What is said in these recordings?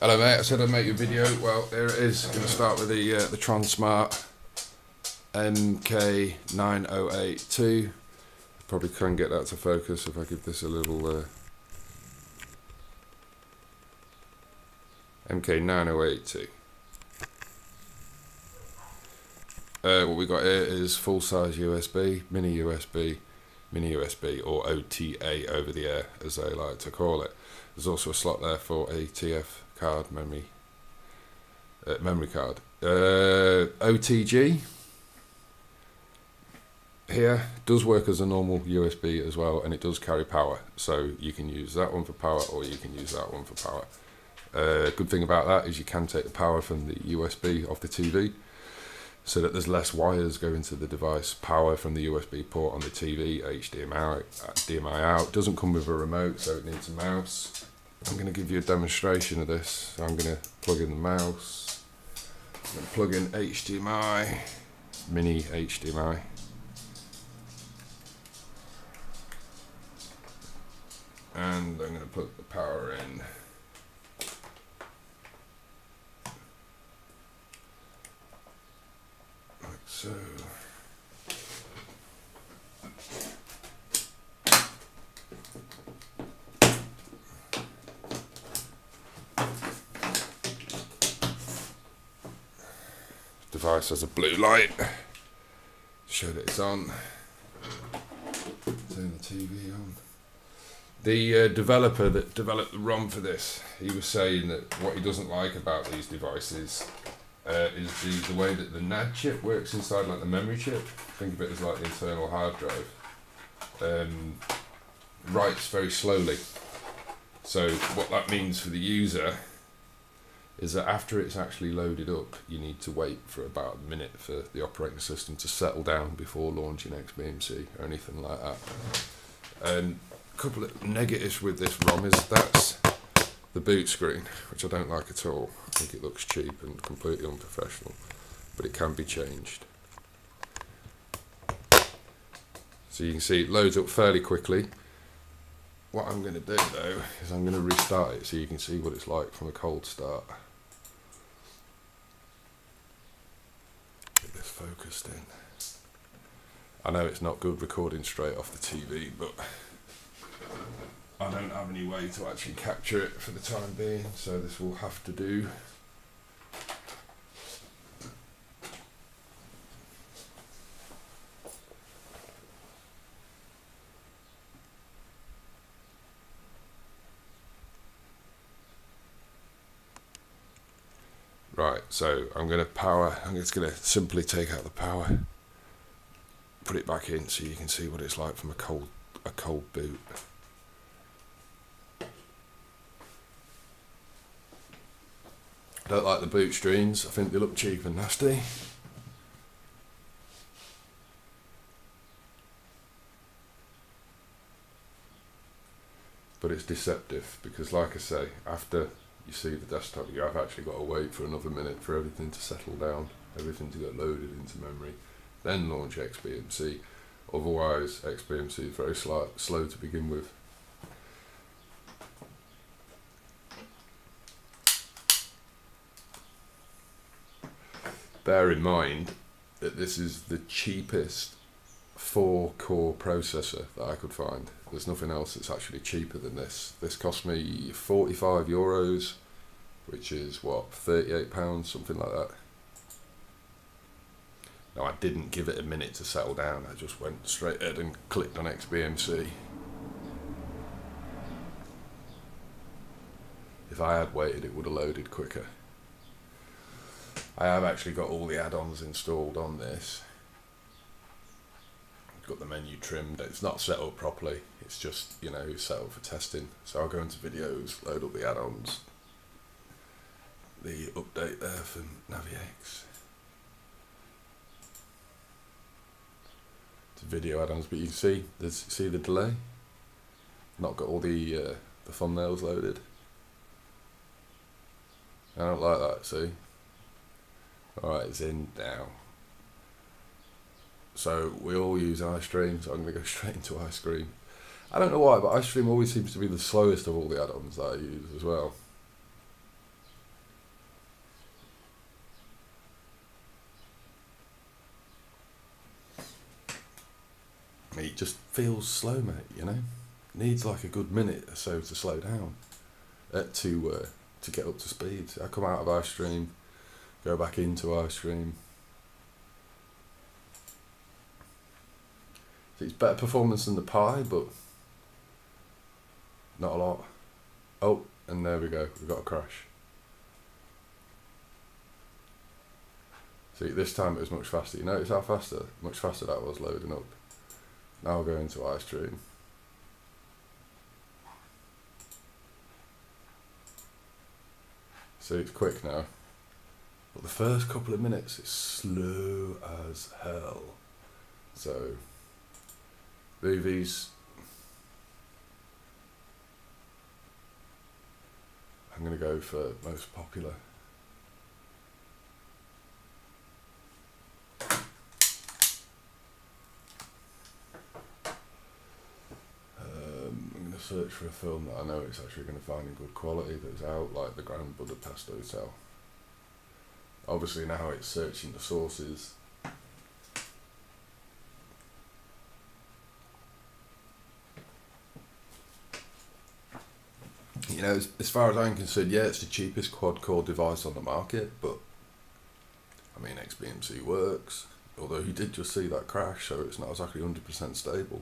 Hello mate, I said I'd make you a video. Well, there it is. I'm going to start with the Tronsmart MK908II. Probably can't get that to focus if I give this a little MK908II. What we got here is full-size USB, mini USB, or OTA over the air, as they like to call it. There's also a slot there for a TF card memory card. OTG here does work as a normal USB as well, and it does carry power, so you can use that one for power or you can use that one for power. Good thing about that is you can take the power from the USB off the TV, so that there's less wires going to the device. Power from the USB port on the TV, HDMI out. Doesn't come with a remote, so it needs a mouse. I'm going to give you a demonstration of this. So I'm going to plug in the mouse. I'm going to plug in HDMI, mini HDMI. And I'm going to put the power in. Like so. Device has a blue light. Show that it's on. Turn the TV on. The developer that developed the ROM for this, he was saying that what he doesn't like about these devices is the way that the NAND chip works inside, like the memory chip. Think of it as like the internal hard drive. Writes very slowly. So what that means for the user is that after it's actually loaded up, you need to wait for about a minute for the operating system to settle down before launching XBMC or anything like that. A couple of negatives with this ROM is that's the boot screen, which I don't like at all. I think it looks cheap and completely unprofessional, but it can be changed. So you can see it loads up fairly quickly. What I'm going to do though is I'm going to restart it so you can see what it's like from a cold start. Get this focused in. I know it's not good recording straight off the TV, but I don't have any way to actually capture it for the time being, so this will have to do. Right, so I'm just going to simply take out the power, put it back in so you can see what it's like from a cold boot. I don't like the boot screens, I think they look cheap and nasty. But it's deceptive because, like I say, after you see the desktop, you have actually got to wait for another minute for everything to settle down, everything to get loaded into memory, then launch XBMC. Otherwise, XBMC is very slow to begin with. Bear in mind that this is the cheapest 4-core processor that I could find. There's nothing else that's actually cheaper than this. This cost me €45, which is what, £38, something like that. Now I didn't give it a minute to settle down, I just went straight ahead and clicked on XBMC. If I had waited, it would have loaded quicker. I have actually got all the add-ons installed on this. Got the menu trimmed. It's not set up properly, it's just, you know, set up for testing. So I'll go into videos, load up the add-ons, the update there for NaviX. It's video add-ons, but you can see the delay. Not got all the thumbnails loaded. I don't like that, see? Alright, it's in now. So we all use iStream, so I'm going to go straight into iStream. I don't know why, but iStream always seems to be the slowest of all the add-ons that I use as well. it just feels slow, mate, you know? Needs like a good minute or so to slow down, to get up to speed. I come out of iStream, go back into iStream. So it's better performance than the Pi, but not a lot. Oh, and there we go, we've got a crash. See, this time it was much faster. You notice how much faster that was loading up. Now I'll go into iStream. See, it's quick now. But the first couple of minutes, it's slow as hell. So, movies. I'm going to go for most popular. Search for a film that I know it's actually going to find in good quality that's out, like the Grand Budapest Hotel. Obviously now it's searching the sources. You know, as far as I'm concerned, yeah, it's the cheapest quad-core device on the market, but I mean, XBMC works, although you did just see that crash, so it's not exactly 100% stable.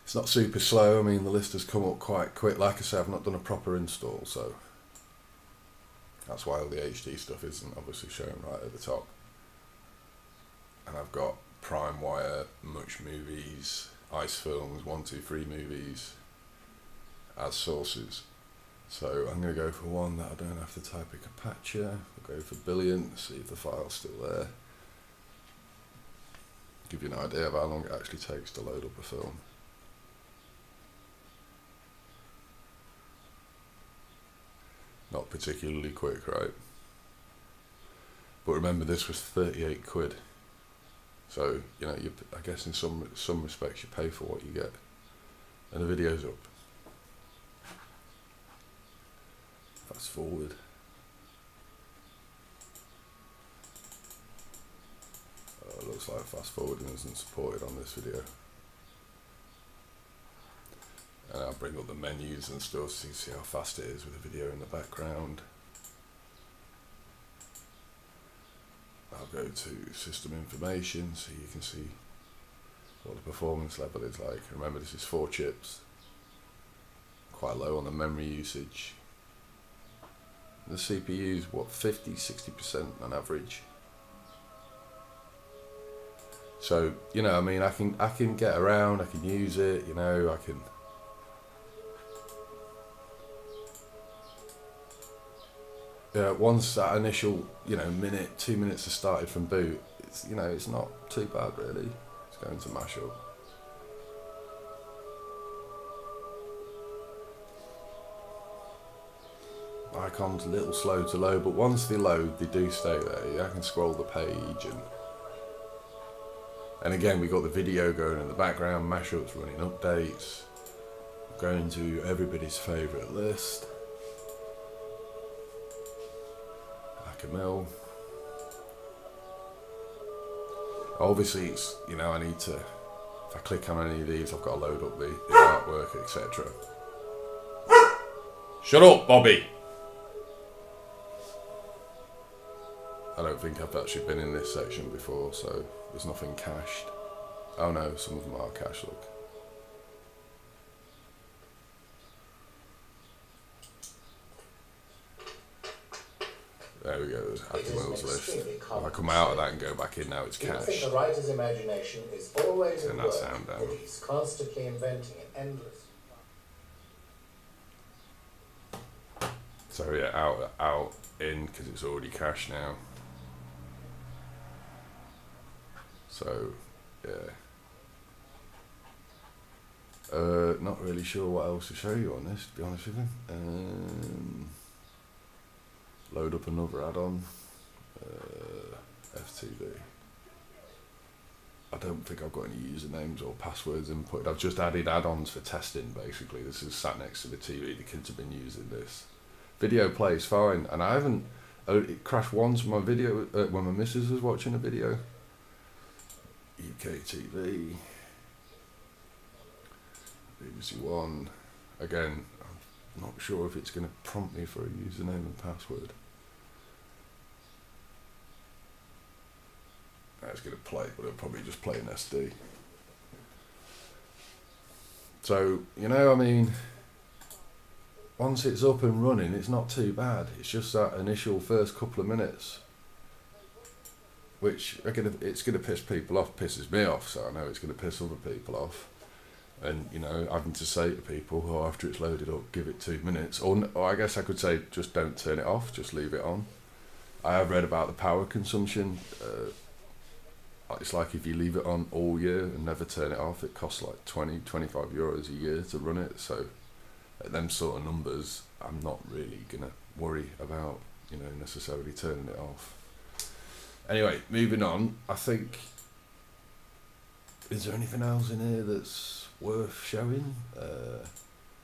It's not super slow. I mean, the list has come up quite quick. Like I say, I've not done a proper install, so that's why all the HD stuff isn't obviously shown right at the top. And I've got Firmware, Much Movies, Ice Films, 123 Movies as sources. So I'm going to go for one that I don't have to type a captcha. We'll go for Billion, see if the file's still there. Give you an idea of how long it actually takes to load up a film. Not particularly quick, right? But remember, this was 38 quid. So, you know, I guess in some respects you pay for what you get. And the video's up. Fast forward. It looks like fast forwarding isn't supported on this video. And I'll bring up the menus and stuff so you can see how fast it is with the video in the background. I'll go to system information so you can see what the performance level is like. Remember, this is 4 chips. Quite low on the memory usage. The CPU's what, 50–60% on average. So, you know, I mean, I can get around, I can use it, you know, I can. Once that initial, you know, minute, 2 minutes has started from boot, it's, you know, it's not too bad really. It's going to mash up. Icons a little slow to load, but once they load, they do stay there. I can scroll the page, and again, we got the video going in the background, mashups, running updates, going to everybody's favourite list. Mill. Obviously, it's, you know, I need to, if I click on any of these, I've got to load up the artwork, etc. Shut up, Bobby! I don't think I've actually been in this section before, so there's nothing cached. Oh no, some of them are cached, look. There we go, Actimels list. If I come out of that and go back in now, it's cached. The writer's imagination is always Turn that sound down. That he's constantly inventing and endless. So yeah, out, in, because it's already cached now. So, yeah. Not really sure what else to show you on this, to be honest with you. Load up another add-on, FTV. I don't think I've got any usernames or passwords input. I've just added add-ons for testing, basically. This is sat next to the TV. The kids have been using this. Video plays fine, and I haven't. It crashed once when my video when my missus was watching a video. UK TV. BBC One. Again, I'm not sure if it's going to prompt me for a username and password. It's going to play, but it'll probably just play an SD. So, you know, I mean, once it's up and running, it's not too bad. It's just that initial first couple of minutes, which it's going to piss people off, pisses me off, so I know it's going to piss other people off. And, you know, having to say to people, oh, after it's loaded up, give it 2 minutes. Or I guess I could say, just don't turn it off, just leave it on. I have read about the power consumption. It's like if you leave it on all year and never turn it off, it costs like 20-25 euros a year to run it. So at them sort of numbers, I'm not really going to worry about, you know, necessarily turning it off. Anyway, moving on, I think, is there anything else in here that's worth showing?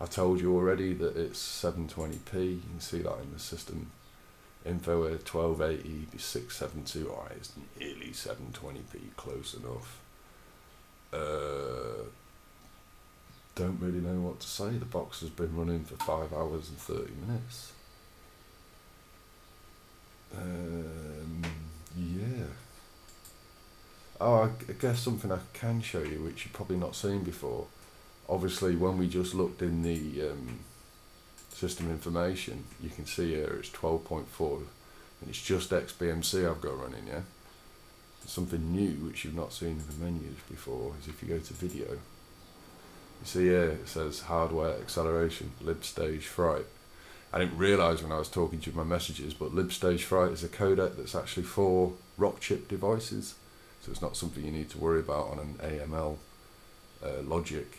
I told you already that it's 720p. You can see that in the system info here, 1280 672. Oh, it's nearly 720p, close enough. Don't really know what to say. The box has been running for 5 hours and 30 minutes. Yeah. Oh, I guess something I can show you, which you've probably not seen before. Obviously, when we just looked in the system information, you can see here it's 12.4, and it's just XBMC I've got running, yeah? Something new, which you've not seen in the menus before, is if you go to video, you see here, it says hardware acceleration, libstage fright. I didn't realise when I was talking to you in my messages, but libstage fright is a codec that's actually for rock chip devices. So it's not something you need to worry about on an AML logic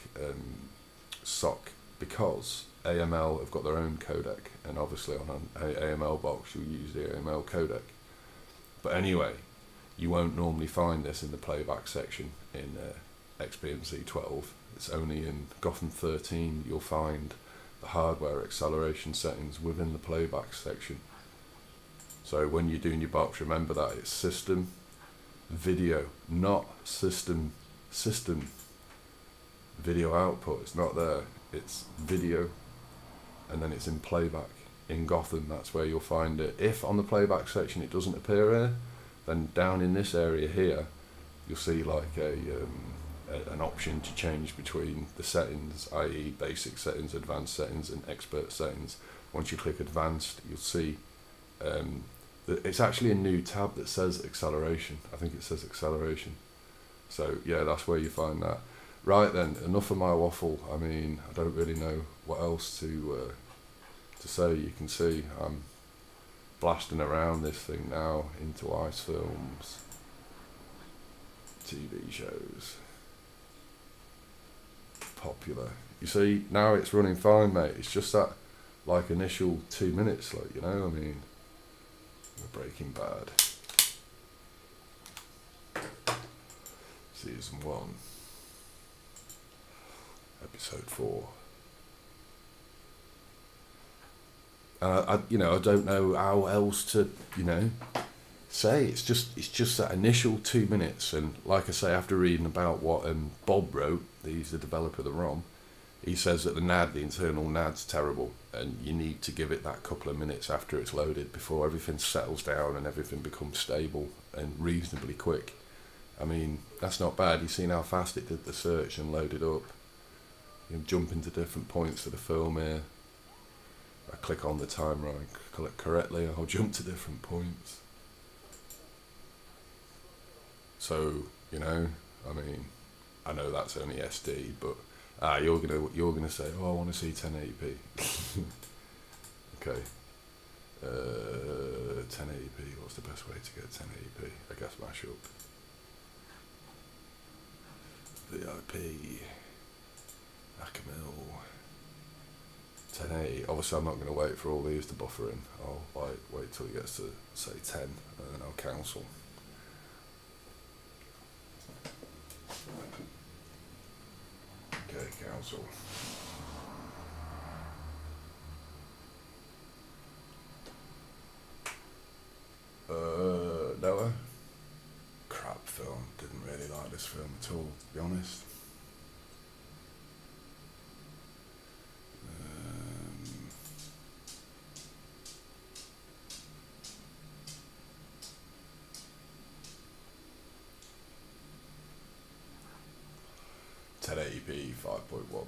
SOC, because AML have got their own codec, and obviously on an AML box you'll use the AML codec. But anyway, you won't normally find this in the playback section in XBMC 12. It's only in Gotham 13 you'll find the hardware acceleration settings within the playback section. So when you're doing your box, remember that it's system, video, not system, video output. It's not there, it's video, and then it's in playback. In Gotham, that's where you'll find it. If on the playback section it doesn't appear here, then down in this area here you'll see like an option to change between the settings, i.e. basic settings, advanced settings and expert settings. Once you click advanced, you'll see it's actually a new tab that says acceleration. I think it says acceleration. So yeah, that's where you find that. Right then, enough of my waffle. I mean, I don't really know what else to say. You can see I'm blasting around this thing now into ice films, TV shows, popular. You see, now it's running fine, mate. It's just that like initial 2 minutes, like, you know, I mean, Breaking Bad, season 1, episode 4. I don't know how else to, say. It's just that initial 2 minutes, and like I say, after reading about what Bob wrote, he's the developer of the ROM, he says that the internal NAD's terrible, and you need to give it that couple of minutes after it's loaded before everything settles down and everything becomes stable and reasonably quick. I mean, that's not bad. You've seen how fast it did the search and loaded up. You can jump into different points of the film here. I click on the timer, I click correctly, I'll jump to different points. So, I mean, I know that's only SD, but you're gonna say, oh, I want to see 1080p. Okay. 1080p. What's the best way to get 1080p? I guess mashup. VIP. Akamil. 1080. Obviously, I'm not going to wait for all these to buffer in. I'll wait till it gets to say 10, and then I'll cancel. Okay, cancel. Noah? Crap film. Didn't really like this film at all, to be honest. 5.1.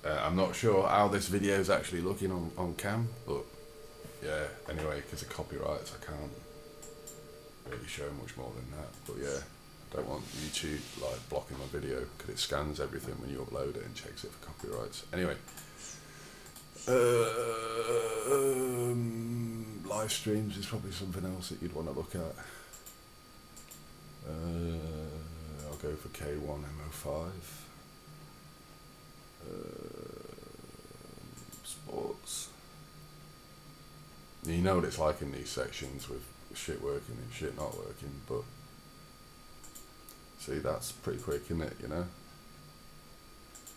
I'm not sure how this video is actually looking on cam, but yeah, anyway, because of copyrights I can't really show much more than that. But yeah, I don't want YouTube like blocking my video because it scans everything when you upload it and checks it for copyrights. Anyway, live streams is probably something else that you'd want to look at. I'll go for K1M05. Sports. You know what it's like in these sections with shit working and shit not working, but see, that's pretty quick, isn't it, you know?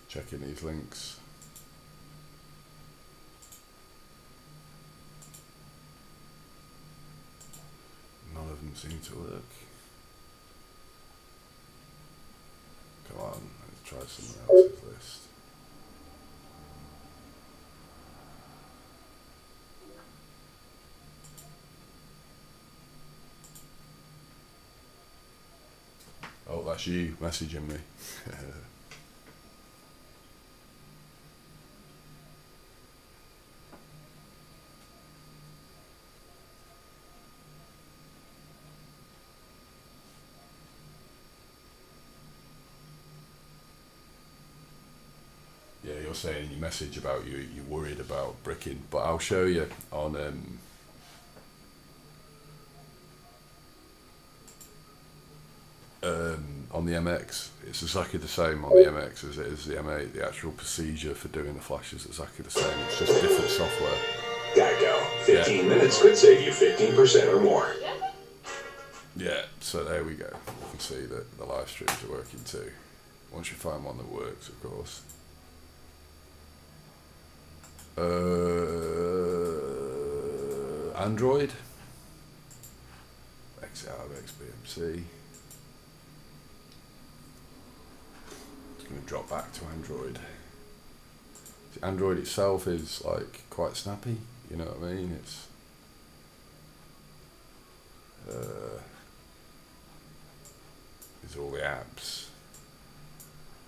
Checking these links. None of them seem to work. Come on, let's try someone else's list. Oh, that's you messaging me. Yeah, you're saying in your message about you're worried about bricking, but I'll show you on the MX. It's exactly the same on the MX as it is the M8. The actual procedure for doing the flashes is exactly the same. It's just different software. Geico. 15 minutes could save you 15% or more. Yeah, so there we go. You can see that the live streams are working too. Once you find one that works, of course. Android. Exit out of XBMC. Going to drop back to Android. Android itself is like quite snappy, you know what I mean? It's these are all the apps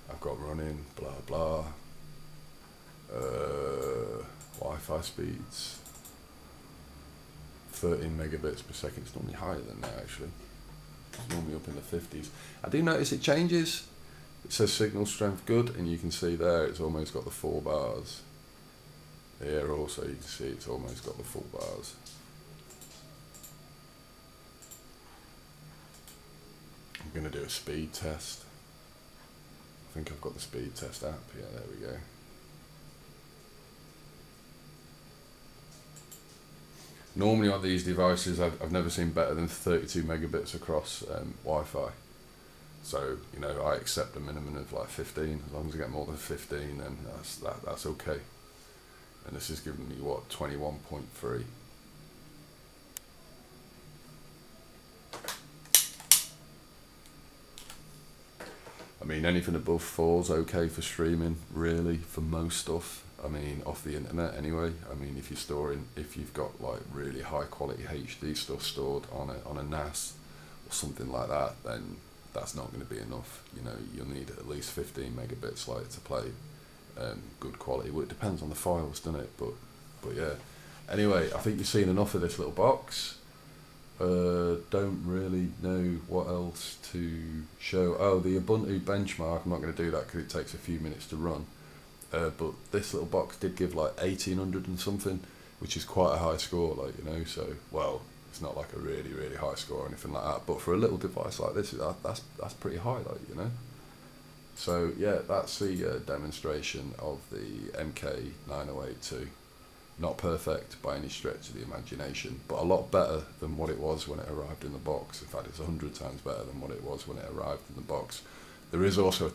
I've got running, blah blah. Wi-Fi speeds 13 megabits per second. It's normally higher than that actually. It's normally up in the 50s. I do notice it changes. It says signal strength good, and you can see there it's almost got the 4 bars. Here also you can see it's almost got the full bars. I'm going to do a speed test. I think I've got the speed test app. Yeah, there we go. Normally on these devices I've never seen better than 32 megabits across Wi-Fi. So, you know, I accept a minimum of like 15. As long as I get more than 15, then that's okay. And this is giving me what, 21.3. I mean, anything above 4 is okay for streaming, really, for most stuff. I mean, off the internet anyway. I mean, if you've got like really high quality HD stuff stored on a NAS or something like that, then that's not going to be enough. You know, you'll need at least 15 megabits like to play good quality. Well, it depends on the files, doesn't it? But yeah. Anyway, I think you've seen enough of this little box. Don't really know what else to show. Oh, the Ubuntu benchmark. I'm not going to do that because it takes a few minutes to run. But this little box did give like 1800 and something, which is quite a high score, like, you know. So, well, it's not like a really high score or anything like that, but for a little device like this, that's pretty high, like, you know. So yeah, that's the demonstration of the MK908II. Not perfect by any stretch of the imagination, but a lot better than what it was when it arrived in the box. In fact, it's 100 times better than what it was when it arrived in the box. There is also a